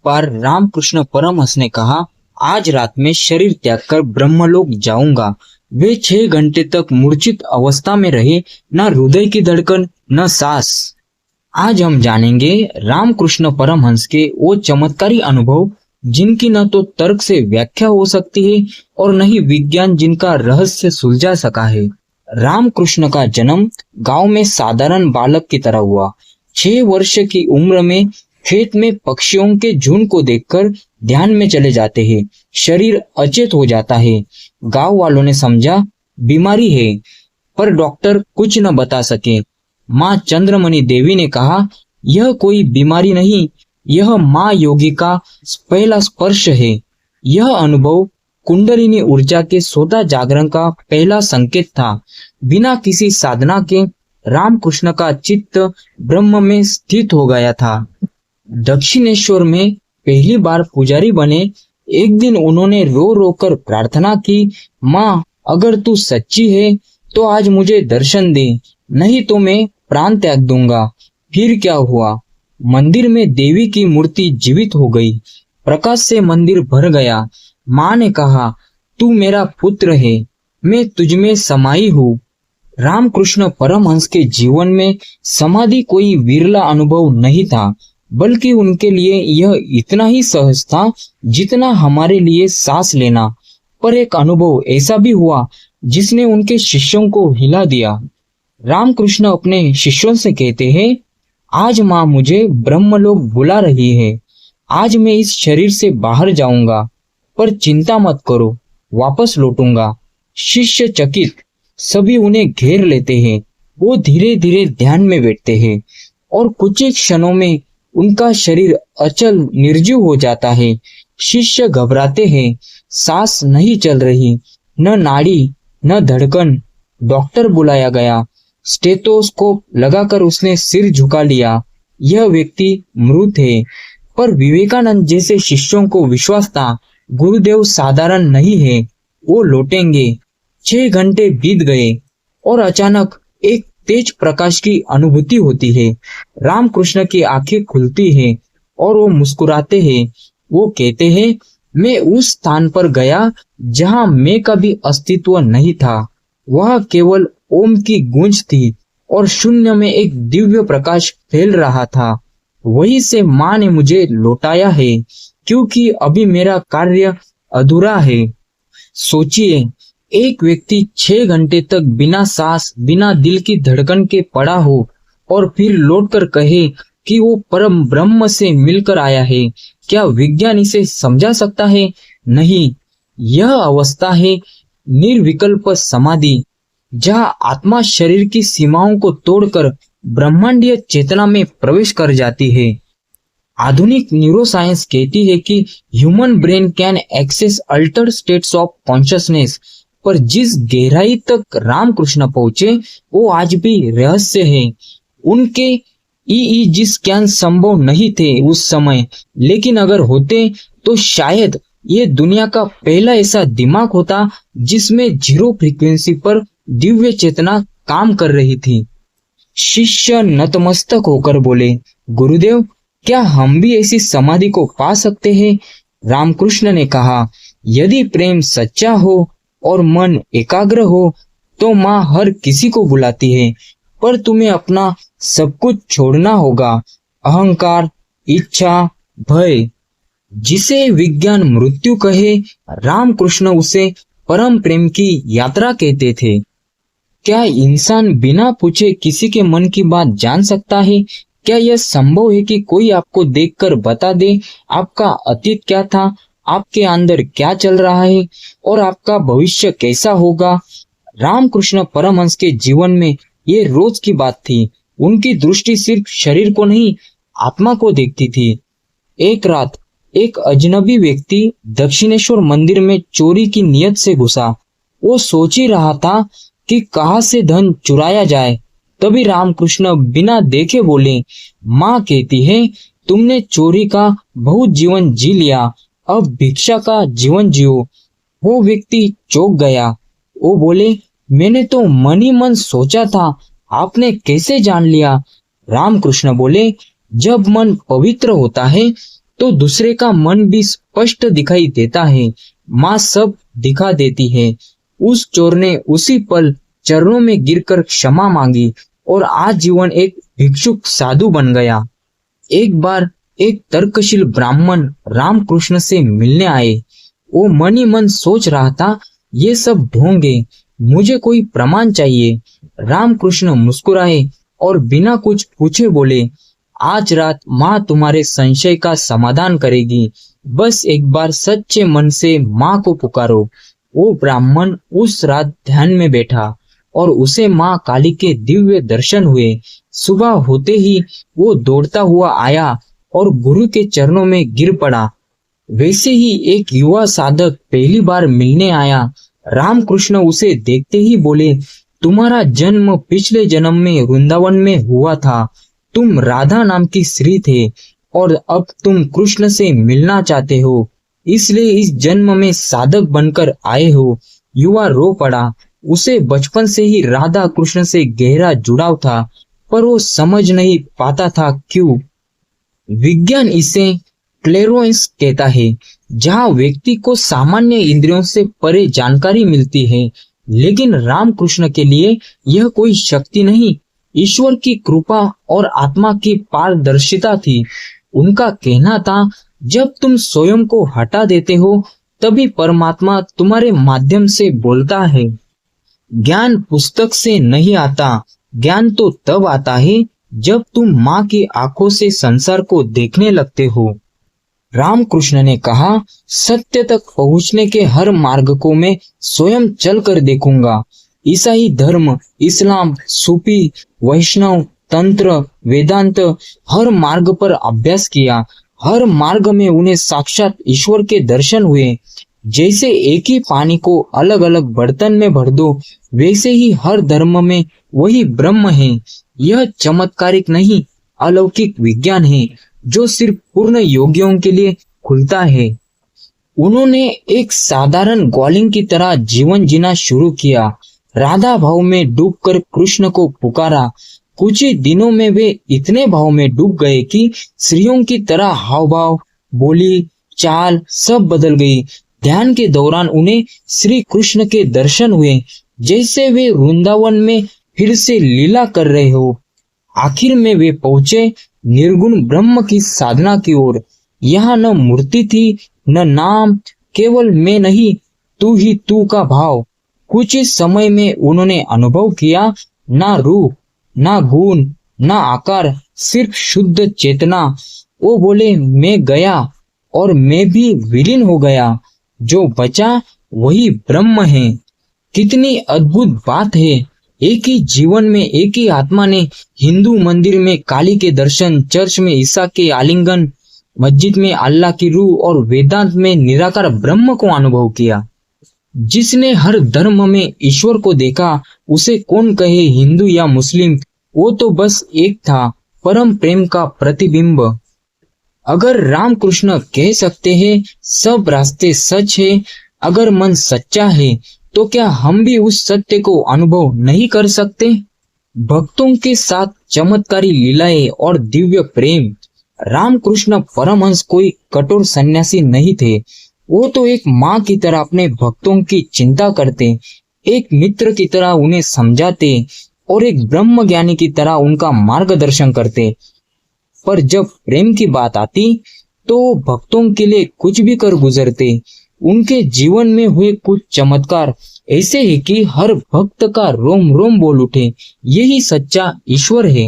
बार रामकृष्ण परमहंस ने कहा, आज रात में शरीर त्याग कर ब्रह्मलोक जाऊंगा। वे 6 घंटे तक मूर्छित अवस्था में रहे, न हृदय की धड़कन न सांस। आज हम जानेंगे रामकृष्ण परमहंस के वो चमत्कारी अनुभव जिनकी न तो तर्क से व्याख्या हो सकती है और न ही विज्ञान जिनका रहस्य सुलझा सका है। रामकृष्ण का जन्म गांव में साधारण बालक की तरह हुआ। 6 वर्ष की उम्र में खेत में पक्षियों के झुंड को देखकर ध्यान में चले जाते हैं, शरीर अचेत हो जाता है। गांव वालों ने समझा बीमारी है, पर डॉक्टर कुछ न बता सके। माँ चंद्रमणि देवी ने कहा, यह कोई बीमारी नहीं, यह माँ योगी का पहला स्पर्श है। यह अनुभव कुंडलिनी ऊर्जा के स्वतः जागरण का पहला संकेत था। बिना किसी साधना के रामकृष्ण का चित्त ब्रह्म में स्थित हो गया था। दक्षिणेश्वर में पहली बार पुजारी बने, एक दिन उन्होंने रो रो कर प्रार्थना की, माँ अगर तू सच्ची है तो आज मुझे दर्शन दे, नहीं तो मैं प्राण त्याग दूंगा। फिर क्या हुआ? मंदिर में देवी की मूर्ति जीवित हो गई, प्रकाश से मंदिर भर गया। माँ ने कहा, तू मेरा पुत्र है, मैं तुझ में समाई हूँ। रामकृष्ण परमहंस के जीवन में समाधि कोई विरला अनुभव नहीं था, बल्कि उनके लिए यह इतना ही सहज था जितना हमारे लिए सांस लेना। पर एक अनुभव ऐसा भी हुआ जिसने उनके शिष्यों को हिला दिया। रामकृष्ण अपने शिष्यों से कहते हैं, आज माँ मुझे ब्रह्मलोक बुला रही है। आज मैं इस शरीर से बाहर जाऊंगा, पर चिंता मत करो, वापस लौटूंगा। शिष्य चकित, सभी उन्हें घेर लेते हैं। वो धीरे धीरे ध्यान में बैठते हैं और कुछ ही क्षणों में उनका शरीर अचल निर्जीव हो जाता है। शिष्य घबराते हैं, सांस नहीं चल रही, न नाड़ी न धड़कन। डॉक्टर बुलाया गया, स्टेथोस्कोप लगाकर उसने सिर झुका लिया, यह व्यक्ति मृत है। पर विवेकानंद जैसे शिष्यों को विश्वास था, गुरुदेव साधारण नहीं है, वो लौटेंगे। 6 घंटे बीत गए और अचानक एक तेज प्रकाश की अनुभूति होती है। रामकृष्ण की आंखें खुलती हैं और वो मुस्कुराते हैं। वो कहते हैं, मैं उस स्थान पर गया जहां मैं कभी अस्तित्व नहीं था। वह केवल ओम की गूंज थी और शून्य में एक दिव्य प्रकाश फैल रहा था। वहीं से माँ ने मुझे लौटाया है, क्योंकि अभी मेरा कार्य अधूरा है। सोचिए, एक व्यक्ति 6 घंटे तक बिना सांस बिना दिल की धड़कन के पड़ा हो और फिर लौटकर कहे कि वो परम ब्रह्म से मिलकर आया है। क्या विज्ञान इसे समझा सकता है? नहीं। यह अवस्था है निर्विकल्प समाधि, जहां आत्मा शरीर की सीमाओं को तोड़कर ब्रह्मांडीय चेतना में प्रवेश कर जाती है। आधुनिक न्यूरोसाइंस कहती है कि human brain can access altered states of consciousness, पर जिस गहराई तक रामकृष्ण पहुंचे वो आज भी रहस्य है। उनके ईईजी स्कैन संभव नहीं थे उस समय, लेकिन अगर होते तो शायद ये दुनिया का पहला ऐसा दिमाग होता जिसमें 0 फ्रीक्वेंसी पर दिव्य चेतना काम कर रही थी। शिष्य नतमस्तक होकर बोले, गुरुदेव क्या हम भी ऐसी समाधि को पा सकते हैं? रामकृष्ण ने कहा, यदि प्रेम सच्चा हो और मन एकाग्र हो तो माँ हर किसी को बुलाती है, पर तुम्हें अपना सब कुछ छोड़ना होगा, अहंकार, इच्छा, भय। जिसे विज्ञान मृत्यु कहे, रामकृष्ण उसे परम प्रेम की यात्रा कहते थे। क्या इंसान बिना पूछे किसी के मन की बात जान सकता है? क्या यह संभव है कि कोई आपको देखकर बता दे आपका अतीत क्या था, आपके अंदर क्या चल रहा है और आपका भविष्य कैसा होगा? रामकृष्ण परमहंस के जीवन में ये रोज की बात थी। उनकी दृष्टि सिर्फ शरीर को नहीं, आत्मा को देखती थी। एक रात एक अजनबी व्यक्ति दक्षिणेश्वर मंदिर में चोरी की नियत से घुसा। वो सोच ही रहा था कि कहां से धन चुराया जाए। तभी रामकृष्ण बिना देखे बोले, माँ कहती है तुमने चोरी का बहुत जीवन जी लिया, अब भिक्षा का जीवन जियो। वो व्यक्ति चौंक गया। वो बोले, मैंने तो मन ही मन सोचा था, आपने कैसे जान लिया? रामकृष्ण बोले, जब मन पवित्र होता है तो दूसरे का मन भी स्पष्ट दिखाई देता है। माँ सब दिखा देती है। उस चोर ने उसी पल चरणों में गिरकर क्षमा मांगी और आजीवन एक भिक्षुक साधु बन गया। एक बार एक तर्कशील ब्राह्मण रामकृष्ण से मिलने आए। वो मन ही मन सोच रहा था, ये सब ढोंग है, मुझे कोई प्रमाण चाहिए। रामकृष्ण मुस्कुराए और बिना कुछ पूछे बोले, आज रात माँ तुम्हारे संशय का समाधान करेगी, बस एक बार सच्चे मन से माँ को पुकारो। वो ब्राह्मण उस रात ध्यान में बैठा और उसे माँ काली के दिव्य दर्शन हुए। सुबह होते ही वो दौड़ता हुआ आया और गुरु के चरणों में गिर पड़ा। वैसे ही एक युवा साधक पहली बार मिलने आया। रामकृष्ण उसे देखते ही बोले, तुम्हारा जन्म पिछले जन्म में वृंदावन में हुआ था। तुम राधा नाम की स्त्री थे और अब तुम कृष्ण से मिलना चाहते हो, इसलिए इस जन्म में साधक बनकर आए हो। युवा रो पड़ा। उसे बचपन से ही राधा कृष्ण से गहरा जुड़ाव था, पर वो समझ नहीं पाता था क्यों। विज्ञान इसे क्लेरोइंस कहता है, जहाँ व्यक्ति को सामान्य इंद्रियों से परे जानकारी मिलती है। लेकिन रामकृष्ण के लिए यह कोई शक्ति नहीं, ईश्वर की कृपा और आत्मा की पारदर्शिता थी। उनका कहना था, जब तुम स्वयं को हटा देते हो तभी परमात्मा तुम्हारे माध्यम से बोलता है। ज्ञान पुस्तक से नहीं आता, ज्ञान तो तब आता है जब तुम माँ की आंखों से संसार को देखने लगते हो। रामकृष्ण ने कहा, सत्य तक पहुंचने के हर मार्ग को मैं स्वयं चल कर देखूंगा। ईसाई धर्म, इस्लाम, सूफी, वैष्णव, तंत्र, वेदांत, हर मार्ग पर अभ्यास किया। हर मार्ग में उन्हें साक्षात ईश्वर के दर्शन हुए। जैसे एक ही पानी को अलग अलग बर्तन में भर दो, वैसे ही हर धर्म में वही ब्रह्म है। यह चमत्कारिक नहीं, अलौकिक विज्ञान है जो सिर्फ पूर्ण योगियों के लिए खुलता है। उन्होंने एक साधारण ग्वालिन की तरह जीवन जीना शुरू किया। राधा भाव में डूबकर कृष्ण को पुकारा। कुछ ही दिनों में वे इतने भाव में डूब गए कि स्त्रियों की तरह हाव भाव, बोली, चाल सब बदल गई। ध्यान के दौरान उन्हें श्री कृष्ण के दर्शन हुए, जैसे वे वृंदावन में फिर से लीला कर रहे हो। आखिर में वे पहुंचे निर्गुण ब्रह्म की साधना की ओर। यहाँ न मूर्ति थी, न नाम, केवल मैं नहीं तू ही तू का भाव। कुछ ही समय में उन्होंने अनुभव किया, ना रूप, ना गुण, ना आकार, सिर्फ शुद्ध चेतना। वो बोले, मैं गया और मैं भी विलीन हो गया, जो बचा वही ब्रह्म है। कितनी अद्भुत बात है। एक ही जीवन में एक ही आत्मा ने हिंदू मंदिर में काली के दर्शन, चर्च में ईसा के आलिंगन, मस्जिद में अल्लाह की रूह और वेदांत में निराकार ब्रह्म को अनुभव किया। जिसने हर धर्म में ईश्वर को देखा, उसे कौन कहे हिंदू या मुस्लिम, वो तो बस एक था, परम प्रेम का प्रतिबिंब। अगर रामकृष्ण कह सकते हैं सब रास्ते सच है, अगर मन सच्चा है, तो क्या हम भी उस सत्य को अनुभव नहीं कर सकते? भक्तों के साथ चमत्कारी लीलाएं और दिव्य प्रेम। रामकृष्ण परमहंस कोई कठोर सन्यासी नहीं थे। वो तो एक माँ की तरह अपने भक्तों की चिंता करते, एक मित्र की तरह उन्हें समझाते और एक ब्रह्म ज्ञानी की तरह उनका मार्गदर्शन करते। पर जब प्रेम की बात आती तो भक्तों के लिए कुछ भी कर गुजरते। उनके जीवन में हुए कुछ चमत्कार ऐसे है कि हर भक्त का रोम रोम बोल उठे, यही सच्चा ईश्वर है।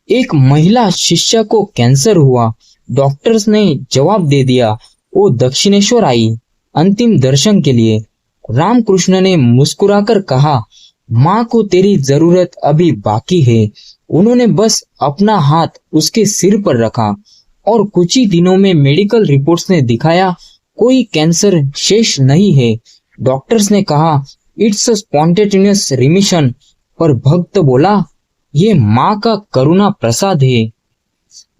एक महिला शिष्या को कैंसर हुआ। डॉक्टर्स ने जवाब दे दिया। वो दक्षिणेश्वर आई अंतिम दर्शन के लिए। रामकृष्ण ने मुस्कुराकर कहा, माँ को तेरी जरूरत अभी बाकी है। उन्होंने बस अपना हाथ उसके सिर पर रखा और कुछ ही दिनों में मेडिकल रिपोर्ट्स ने दिखाया कोई कैंसर शेष नहीं है। डॉक्टर्स ने कहा इट्स अ स्पॉन्टेनियस रिमिशन, पर भक्त बोला ये माँ का करुणा प्रसाद है।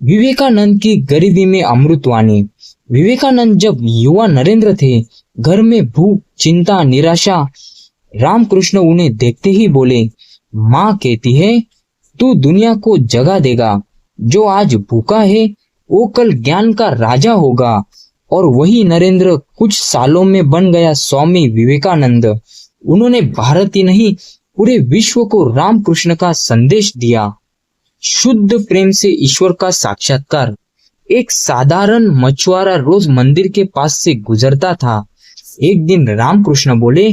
विवेकानंद की गरीबी में अमृतवाणी। विवेकानंद जब युवा नरेंद्र थे, घर में भूख, चिंता, निराशा। रामकृष्ण उन्हें देखते ही बोले, माँ कहती है तू दुनिया को जगा देगा। जो आज भूखा है वो कल ज्ञान का राजा होगा। और वही नरेंद्र कुछ सालों में बन गया स्वामी विवेकानंद। उन्होंने भारत ही नहीं पूरे विश्व को रामकृष्ण का संदेश दिया। शुद्ध प्रेम से ईश्वर का साक्षात्कार। एक साधारण मछुआरा रोज मंदिर के पास से गुजरता था। एक दिन रामकृष्ण बोले,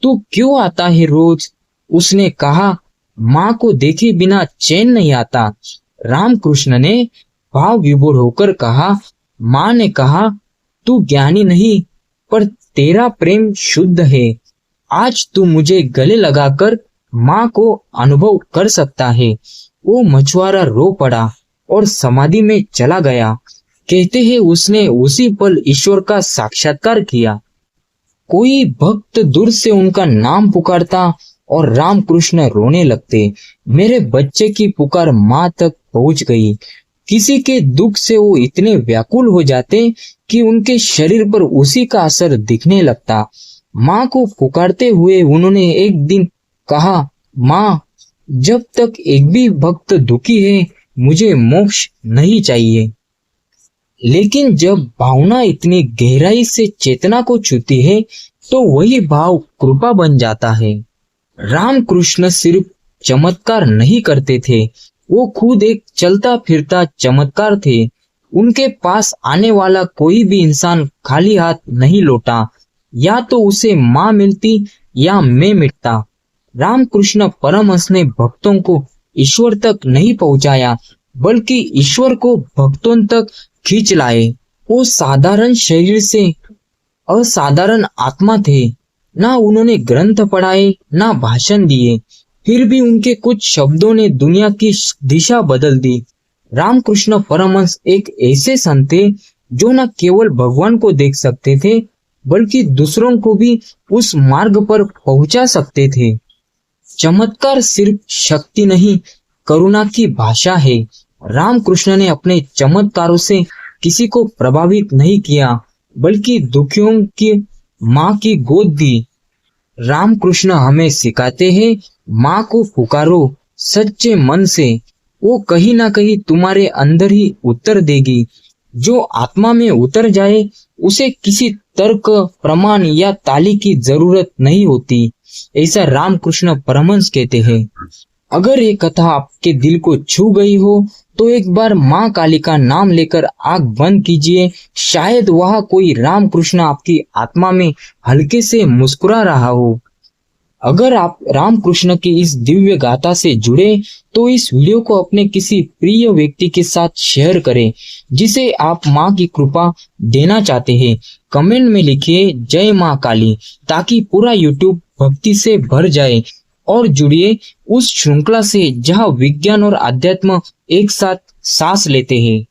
तू क्यों आता है रोज? उसने कहा, माँ को देखे बिना चैन नहीं आता। रामकृष्ण ने भाव विभोर होकर कहा, माँ ने कहा, तू ज्ञानी नहीं पर तेरा प्रेम शुद्ध है। आज तू मुझे गले लगाकर माँ को अनुभव कर सकता है। वो मछुआरा रो पड़ा और समाधि में चला गया। कहते हैं उसने उसी पल ईश्वर का साक्षात्कार किया। कोई भक्त दूर से उनका नाम पुकारता और रामकृष्ण रोने लगते। मेरे बच्चे की पुकार माँ तक पहुंच गई। किसी के दुख से वो इतने व्याकुल हो जाते कि उनके शरीर पर उसी का असर दिखने लगता। माँ को पुकारते हुए उन्होंने एक दिन कहा, माँ, जब तक एक भी भक्त दुखी है मुझे मोक्ष नहीं चाहिए। लेकिन जब भावना इतनी गहराई से चेतना को छूती है तो वही भाव कृपा बन जाता है। रामकृष्ण सिर्फ चमत्कार नहीं करते थे, वो खुद एक चलता फिरता चमत्कार थे। उनके पास आने वाला कोई भी इंसान खाली हाथ नहीं लौटा। या तो उसे माँ मिलती या मैं मिटता। रामकृष्ण परमहंस ने भक्तों को ईश्वर तक नहीं पहुंचाया बल्कि ईश्वर को भक्तों तक खींच लाए। वो साधारण शरीर से असाधारण आत्मा थे। ना उन्होंने ग्रंथ पढ़ाए ना भाषण दिए, फिर भी उनके कुछ शब्दों ने दुनिया की दिशा बदल दी। रामकृष्ण परमहंस एक ऐसे संत थे जो न केवल भगवान को देख सकते थे बल्कि दूसरों को भी उस मार्ग पर पहुंचा सकते थे। चमत्कार सिर्फ शक्ति नहीं, करुणा की भाषा है। रामकृष्ण ने अपने चमत्कारों से किसी को प्रभावित नहीं किया बल्कि दुखियों की माँ की गोद दी। रामकृष्ण हमें सिखाते हैं, माँ को पुकारो सच्चे मन से, वो कहीं ना कहीं तुम्हारे अंदर ही उत्तर देगी। जो आत्मा में उतर जाए उसे किसी तर्क, प्रमाण या ताली की जरूरत नहीं होती, ऐसा रामकृष्ण परमहंस कहते हैं। अगर ये कथा आपके दिल को छू गई हो तो एक बार माँ काली का नाम लेकर आंख बंद कीजिए। शायद वह कोई रामकृष्ण आपकी आत्मा में हल्के से मुस्कुरा रहा हो। अगर आप रामकृष्ण की इस दिव्य गाथा से जुड़े तो इस वीडियो को अपने किसी प्रिय व्यक्ति के साथ शेयर करें जिसे आप माँ की कृपा देना चाहते हैं। कमेंट में लिखिए जय माँ काली ताकि पूरा यूट्यूब भक्ति से भर जाए। और जुड़िए उस श्रृंखला से जहाँ विज्ञान और अध्यात्म एक साथ सांस लेते हैं।